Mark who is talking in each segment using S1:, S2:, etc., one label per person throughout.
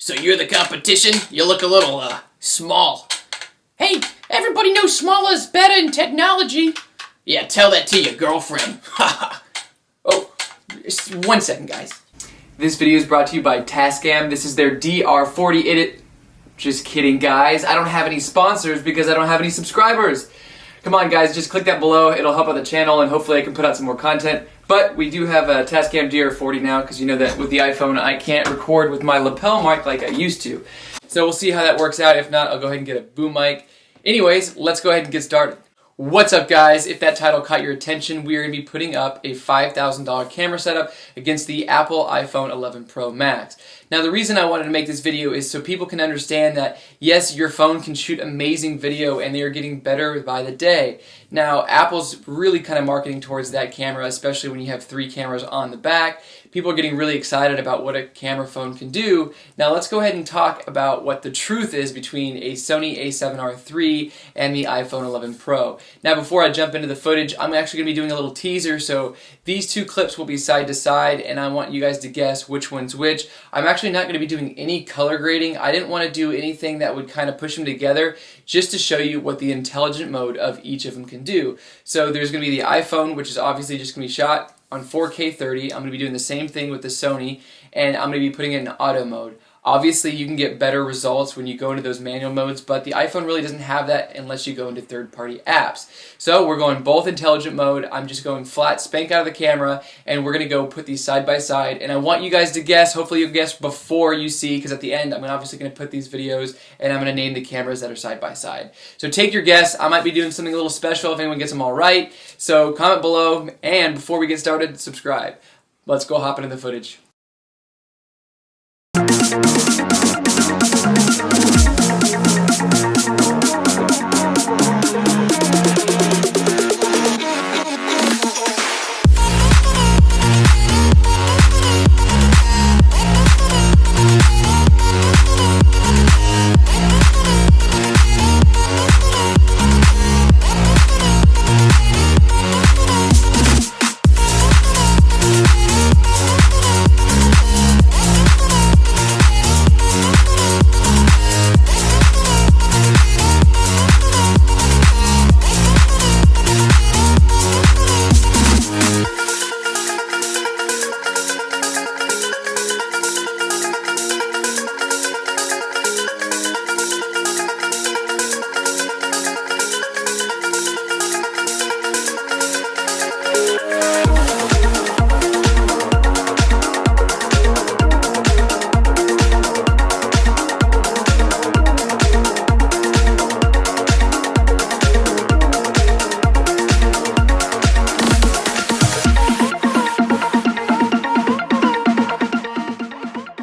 S1: So you're the competition? You look a little, small. Hey, everybody knows small is better in technology. Yeah, tell that to your girlfriend. Oh, just 1 second, guys.
S2: This video is brought to you by Tascam. This is their DR40 Just kidding, guys. I don't have any sponsors because I don't have any subscribers. Come on, guys, just click that below. It'll help out the channel, and hopefully I can put out some more content. But we do have a Tascam DR40 now, because you know that with the iPhone I can't record with my lapel mic like I used to. So we'll see how that works out. If not, I'll go ahead and get a boom mic. Anyways, let's go ahead and get started. What's up, guys? If that title caught your attention, we are going to be putting up a $5,000 camera setup against the Apple iPhone 11 Pro Max. Now, the reason I wanted to make this video is so people can understand that, yes, your phone can shoot amazing video and they are getting better by the day. Now, Apple's really kind of marketing towards that camera, especially when you have 3 cameras on the back. People are getting really excited about what a camera phone can do. Now, let's go ahead and talk about what the truth is between a Sony A7r III and the iPhone 11 Pro. Now, before I jump into the footage, I'm actually going to be doing a little teaser, so these 2 clips will be side to side, and I want you guys to guess which one's which. I'm actually not going to be doing any color grading. I didn't want to do anything that would kind of push them together, just to show you what the intelligent mode of each of them can do. So there's going to be the iPhone, which is obviously just going to be shot on 4K 30. I'm going to be doing the same thing with the Sony, and I'm going to be putting it in auto mode. Obviously, you can get better results when you go into those manual modes, but the iPhone really doesn't have that unless you go into third-party apps. So we're going both intelligent mode. I'm just going flat spank out of the camera, and we're going to go put these side by side. And I want you guys to guess. Hopefully you'll guess before you see, because at the end, I'm obviously going to put these videos, and I'm going to name the cameras that are side by side. So take your guess. I might be doing something a little special if anyone gets them all right. So comment below, and before we get started, subscribe. Let's go hop into the footage.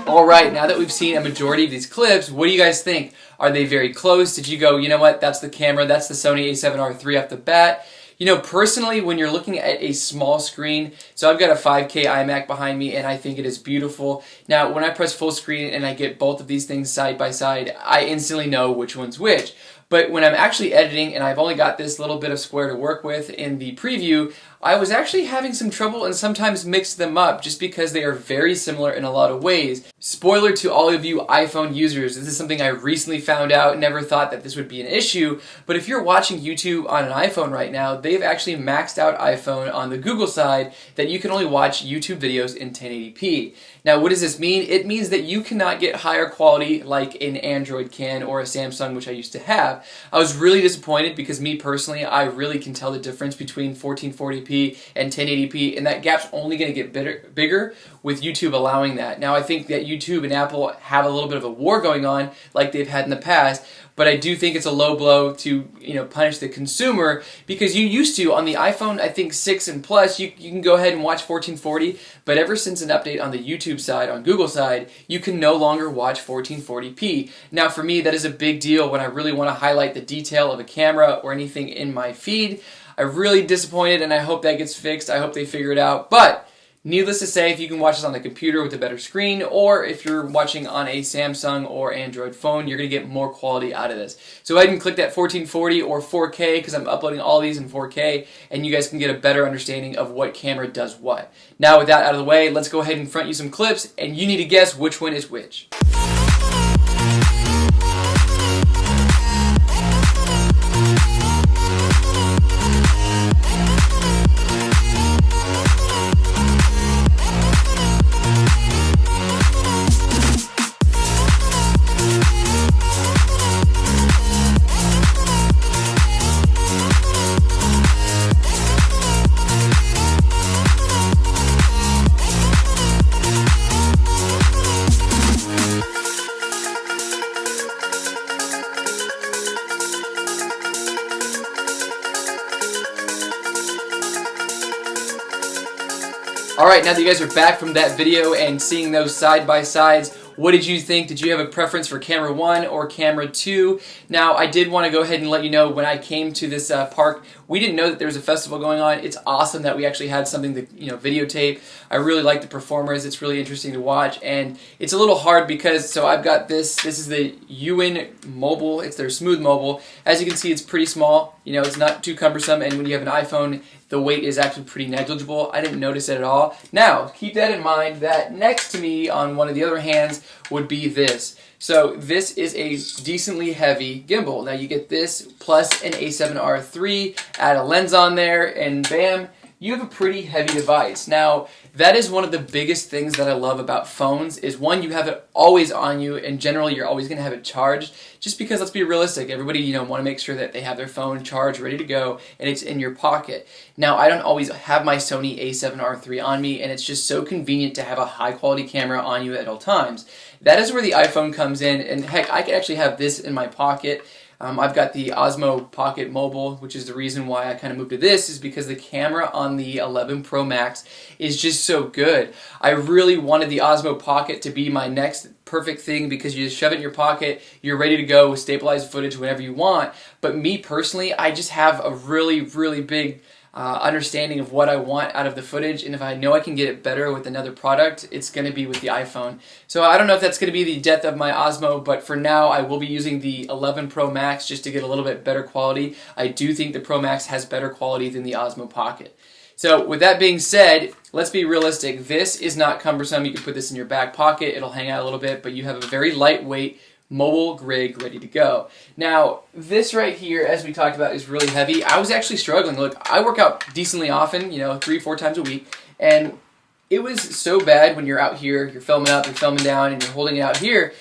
S2: Alright, now that we've seen a majority of these clips, what do you guys think? Are they very close? Did you go, you know what, that's the camera, that's the Sony A7r III off the bat? You know, personally, when you're looking at a small screen, so I've got a 5K iMac behind me and I think it is beautiful. Now, when I press full screen and I get both of these things side by side, I instantly know which one's which. But when I'm actually editing and I've only got this little bit of square to work with in the preview, I was actually having some trouble and sometimes mixed them up just because they are very similar in a lot of ways. Spoiler to all of you iPhone users, this is something I recently found out, never thought that this would be an issue, but if you're watching YouTube on an iPhone right now, they've actually maxed out iPhone on the Google side that you can only watch YouTube videos in 1080p. Now, what does this mean? It means that you cannot get higher quality like an Android can or a Samsung, which I used to have. I was really disappointed because me personally, I really can tell the difference between 1440p and 1080p, and that gap's only going to get bigger with YouTube allowing that. Now, I think that YouTube and Apple have a little bit of a war going on like they've had in the past, but I do think it's a low blow to, you know, punish the consumer, because you used to, on the iPhone, I think 6 and plus, you can go ahead and watch 1440, but ever since an update on the YouTube side, on Google side, you can no longer watch 1440p. Now, for me, that is a big deal when I really want to highlight the detail of a camera or anything in my feed. I'm really disappointed, and I hope that gets fixed. I hope they figure it out, but needless to say, if you can watch this on the computer with a better screen, or if you're watching on a Samsung or Android phone, you're going to get more quality out of this. So go ahead and click that 1440 or 4K, because I'm uploading all these in 4K, and you guys can get a better understanding of what camera does what. Now, with that out of the way, let's go ahead and front you some clips, and you need to guess which one is which. Alright, now that you guys are back from that video and seeing those side by sides, what did you think? Did you have a preference for camera 1 or camera 2? Now, I did want to go ahead and let you know when I came to this park, we didn't know that there was a festival going on. It's awesome that we actually had something to videotape. I really like the performers. It's really interesting to watch, and it's a little hard because, so I've got this is the UN Mobile. It's their Smooth Mobile. As you can see, it's pretty small. It's not too cumbersome, and when you have an iPhone, the weight is actually pretty negligible. I didn't notice it at all. Now, keep that in mind that next to me on one of the other hands would be this. So this is a decently heavy gimbal. Now you get this plus an A7R III, add a lens on there, and bam, you have a pretty heavy device. Now, that is one of the biggest things that I love about phones is, one, you have it always on you, and generally you're always going to have it charged, just because, let's be realistic, everybody want to make sure that they have their phone charged, ready to go, and it's in your pocket. Now, I don't always have my Sony A7R III on me, and it's just so convenient to have a high-quality camera on you at all times. That is where the iPhone comes in, and heck, I could actually have this in my pocket. I've got the Osmo Pocket Mobile, which is the reason why I kind of moved to this, is because the camera on the 11 Pro Max is just so good. I really wanted the Osmo Pocket to be my next perfect thing because you just shove it in your pocket, you're ready to go with stabilized footage whenever you want. But me personally, I just have a really, really big understanding of what I want out of the footage, and if I know I can get it better with another product, it's going to be with the iPhone. So I don't know if that's going to be the death of my Osmo, but for now I will be using the 11 Pro Max just to get a little bit better quality. I do think the Pro Max has better quality than the Osmo Pocket. So with that being said, let's be realistic. This is not cumbersome. You can put this in your back pocket, it'll hang out a little bit, but you have a very lightweight mobile rig ready to go. Now, this right here, as we talked about, is really heavy. I was actually struggling. Look, I work out decently often, 3-4 times a week, and it was so bad when you're out here, you're filming up, you're filming down, and you're holding it out here.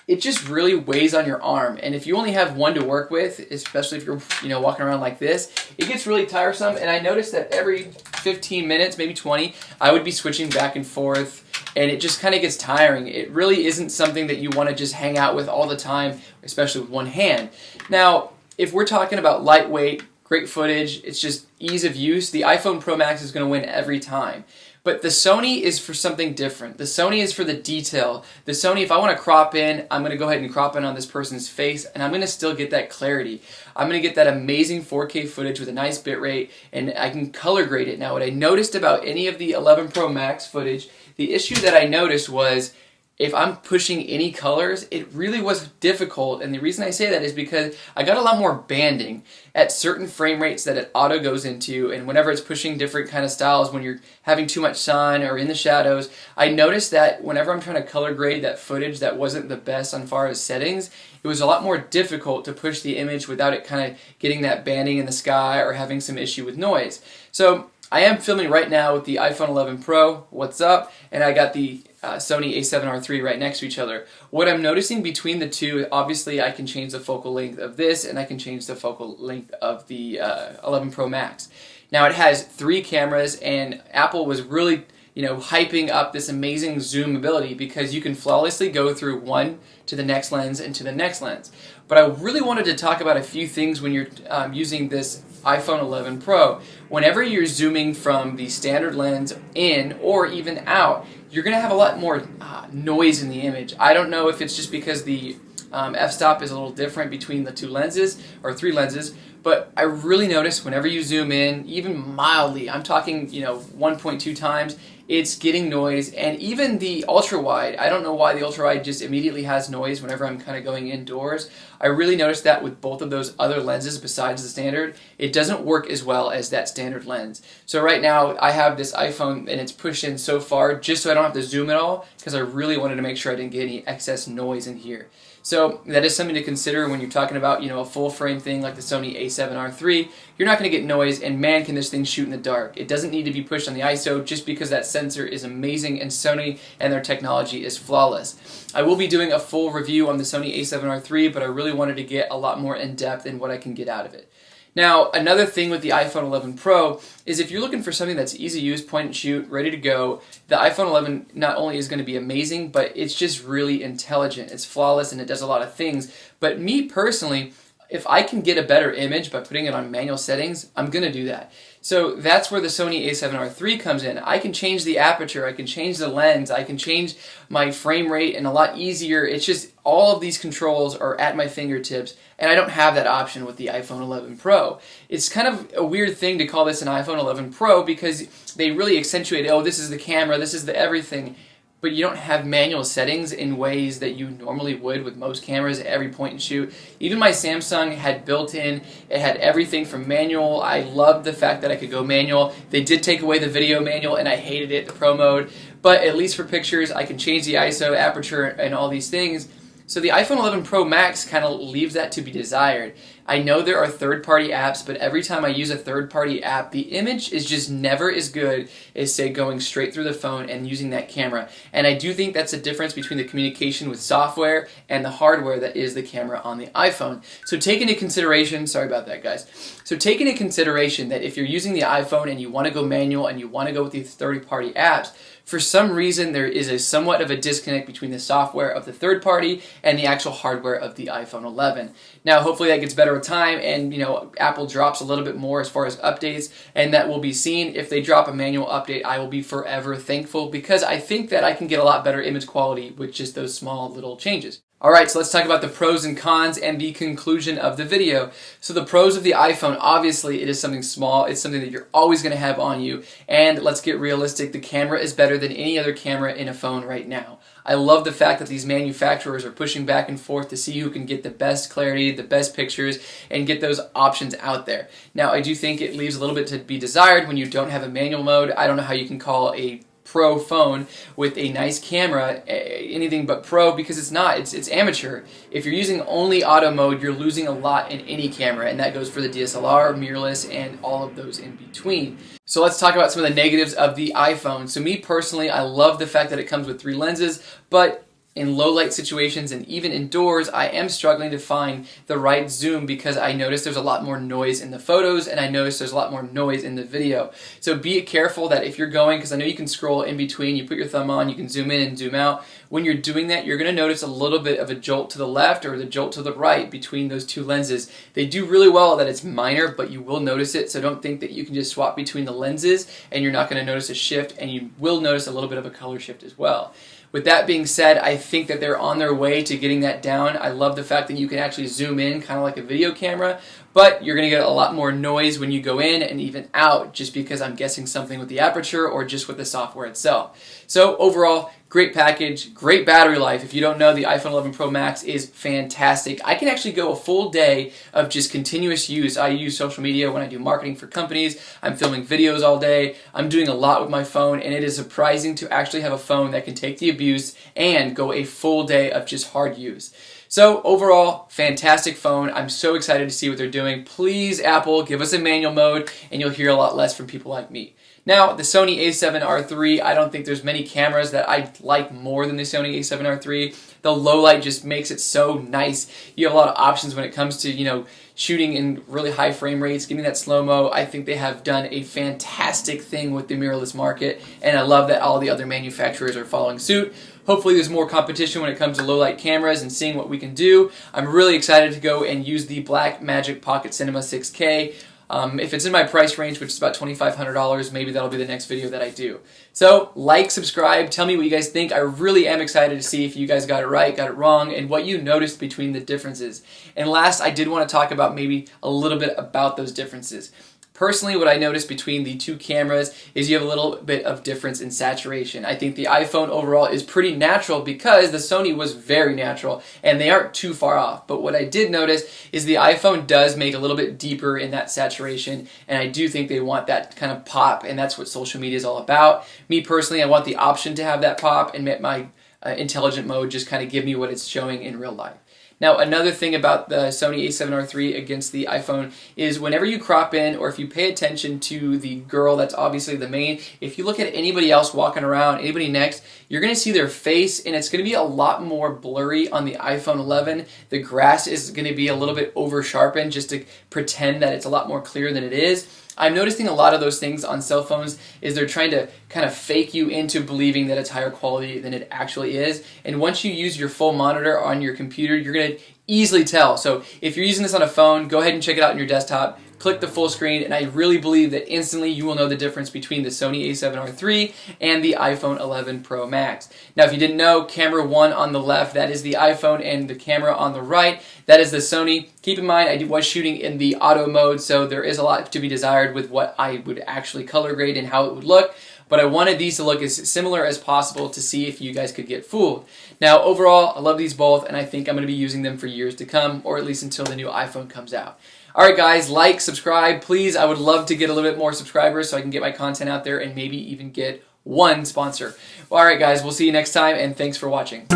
S2: It just really weighs on your arm, and if you only have one to work with, especially if you're walking around like this, it gets really tiresome. And I noticed that every 15 minutes, maybe 20, I would be switching back and forth, and it just kind of gets tiring. It really isn't something that you want to just hang out with all the time, especially with one hand. Now, if we're talking about lightweight, great footage, it's just ease of use, the iPhone Pro Max is going to win every time. But the Sony is for something different. The Sony is for the detail. The Sony, if I want to crop in, I'm going to go ahead and crop in on this person's face, and I'm going to still get that clarity. I'm going to get that amazing 4K footage with a nice bitrate, and I can color grade it. Now, what I noticed about any of the 11 Pro Max footage, the issue that I noticed was if I'm pushing any colors, it really was difficult, and the reason I say that is because I got a lot more banding at certain frame rates that it auto goes into, and whenever it's pushing different kind of styles, when you're having too much sun or in the shadows, I noticed that whenever I'm trying to color grade that footage that wasn't the best on far as settings, it was a lot more difficult to push the image without it kind of getting that banding in the sky or having some issue with noise. So I am filming right now with the iPhone 11 Pro, what's up, and I got the Sony A7r III right next to each other. What I'm noticing between the two, obviously I can change the focal length of this and I can change the focal length of the 11 Pro Max. Now it has 3 cameras, and Apple was really hyping up this amazing zoom ability because you can flawlessly go through one to the next lens and to the next lens. But I really wanted to talk about a few things when you're using this iPhone 11 Pro. Whenever you're zooming from the standard lens in or even out, you're going to have a lot more noise in the image. I don't know if it's just because the f-stop is a little different between the 2 lenses or 3 lenses, but I really notice whenever you zoom in, even mildly, I'm talking 1.2 times, it's getting noise. And even the ultra-wide, I don't know why the ultra-wide just immediately has noise whenever I'm kind of going indoors. I really noticed that with both of those other lenses besides the standard, it doesn't work as well as that standard lens. So right now I have this iPhone and it's pushed in so far just so I don't have to zoom at all, because I really wanted to make sure I didn't get any excess noise in here. So that is something to consider when you're talking about a full frame thing like the Sony A7r III. You're not going to get noise, and man, can this thing shoot in the dark. It doesn't need to be pushed on the ISO just because that sensor is amazing and Sony and their technology is flawless. I will be doing a full review on the Sony A7r III, but I really wanted to get a lot more in depth in what I can get out of it. Now, another thing with the iPhone 11 Pro is if you're looking for something that's easy to use, point and shoot, ready to go, the iPhone 11 not only is going to be amazing, but it's just really intelligent. It's flawless and it does a lot of things. But me personally, if I can get a better image by putting it on manual settings, I'm going to do that. So that's where the Sony A7r III comes in. I can change the aperture, I can change the lens, I can change my frame rate, and a lot easier. It's just all of these controls are at my fingertips, and I don't have that option with the iPhone 11 Pro. It's kind of a weird thing to call this an iPhone 11 Pro because they really accentuate, oh, this is the camera, this is the everything. But you don't have manual settings in ways that you normally would with most cameras at every point and shoot. Even my Samsung had built-in, it had everything from manual. I loved the fact that I could go manual. They did take away the video manual and I hated it, the Pro mode. But at least for pictures, I can change the ISO, aperture, and all these things. So the iPhone 11 Pro Max kind of leaves that to be desired. I know there are third-party apps, but every time I use a third-party app, the image is just never as good as, say, going straight through the phone and using that camera. And I do think that's a difference between the communication with software and the hardware that is the camera on the iPhone. So take into consideration, sorry about that, guys. So take into consideration that if you're using the iPhone and you want to go manual and you want to go with these third-party apps, for some reason there is a somewhat of a disconnect between the software of the third party and the actual hardware of the iPhone 11. Now hopefully that gets better with time and Apple drops a little bit more as far as updates, and that will be seen. If they drop a manual update, I will be forever thankful because I think that I can get a lot better image quality with just those small little changes. Alright, so let's talk about the pros and cons and the conclusion of the video. So the pros of the iPhone, obviously it is something small, it's something that you're always going to have on you, and let's get realistic, the camera is better than any other camera in a phone right now. I love the fact that these manufacturers are pushing back and forth to see who can get the best clarity, the best pictures, and get those options out there. Now I do think it leaves a little bit to be desired when you don't have a manual mode. I don't know how you can call a pro phone with a nice camera anything but pro, because it's not, it's amateur. If you're using only auto mode, you're losing a lot in any camera, and that goes for the DSLR, mirrorless, and all of those in between. So let's talk about some of the negatives of the iPhone. So me personally, I love the fact that it comes with 3 lenses, but in low light situations and even indoors, I am struggling to find the right zoom because I notice there's a lot more noise in the photos and I notice there's a lot more noise in the video. So be careful that if you're going, because I know you can scroll in between, you put your thumb on, you can zoom in and zoom out. When you're doing that, you're going to notice a little bit of a jolt to the left or the jolt to the right between those 2 lenses. They do really well that it's minor, but you will notice it, so don't think that you can just swap between the lenses and you're not going to notice a shift, and you will notice a little bit of a color shift as well. With that being said, I think that they're on their way to getting that down. I love the fact that you can actually zoom in kind of like a video camera, but you're going to get a lot more noise when you go in and even out, just because I'm guessing something with the aperture or just with the software itself. So overall, great package, great battery life. If you don't know, the iPhone 11 Pro Max is fantastic. I can actually go a full day of just continuous use. I use social media when I do marketing for companies. I'm filming videos all day. I'm doing a lot with my phone, and it is surprising to actually have a phone that can take the abuse and go a full day of just hard use. So overall, fantastic phone. I'm so excited to see what they're doing. Please, Apple, give us a manual mode, and you'll hear a lot less from people like me. Now, the Sony A7r III, I don't think there's many cameras that I like more than the Sony A7r III. The low light just makes it so nice. You have a lot of options when it comes to, shooting in really high frame rates, getting that slow-mo. I think they have done a fantastic thing with the mirrorless market, and I love that all the other manufacturers are following suit. Hopefully there's more competition when it comes to low-light cameras and seeing what we can do. I'm really excited to go and use the Blackmagic Pocket Cinema 6K. If it's in my price range, which is about $2,500, maybe that'll be the next video that I do. So, like, subscribe, tell me what you guys think. I really am excited to see if you guys got it right, got it wrong, and what you noticed between the differences. And last, I did want to talk about maybe a little bit about those differences. Personally, what I noticed between the 2 cameras is you have a little bit of difference in saturation. I think the iPhone overall is pretty natural because the Sony was very natural, and they aren't too far off. But what I did notice is the iPhone does make a little bit deeper in that saturation, and I do think they want that kind of pop, and that's what social media is all about. Me personally, I want the option to have that pop, and let my intelligent mode just kind of give me what it's showing in real life. Now, another thing about the Sony A7r III against the iPhone is whenever you crop in, or if you pay attention to the girl that's obviously the main, if you look at anybody else walking around, anybody next, you're going to see their face, and it's going to be a lot more blurry on the iPhone 11. The grass is going to be a little bit over sharpened just to pretend that it's a lot more clear than it is. I'm noticing a lot of those things on cell phones is they're trying to kind of fake you into believing that it's higher quality than it actually is. And once you use your full monitor on your computer, you're going to easily tell. So if you're using this on a phone, go ahead and check it out on your desktop. click the full screen, and I really believe that instantly you will know the difference between the Sony A7r III and the iPhone 11 Pro Max. Now, if you didn't know, camera 1 on the left, that is the iPhone, and the camera on the right, that is the Sony. Keep in mind, I was shooting in the auto mode, so there is a lot to be desired with what I would actually color grade and how it would look. But I wanted these to look as similar as possible to see if you guys could get fooled. Now, overall, I love these both, and I think I'm going to be using them for years to come, or at least until the new iPhone comes out. Alright guys, like, subscribe, please. I would love to get a little bit more subscribers so I can get my content out there and maybe even get one sponsor. Alright guys, we'll see you next time, and thanks for watching.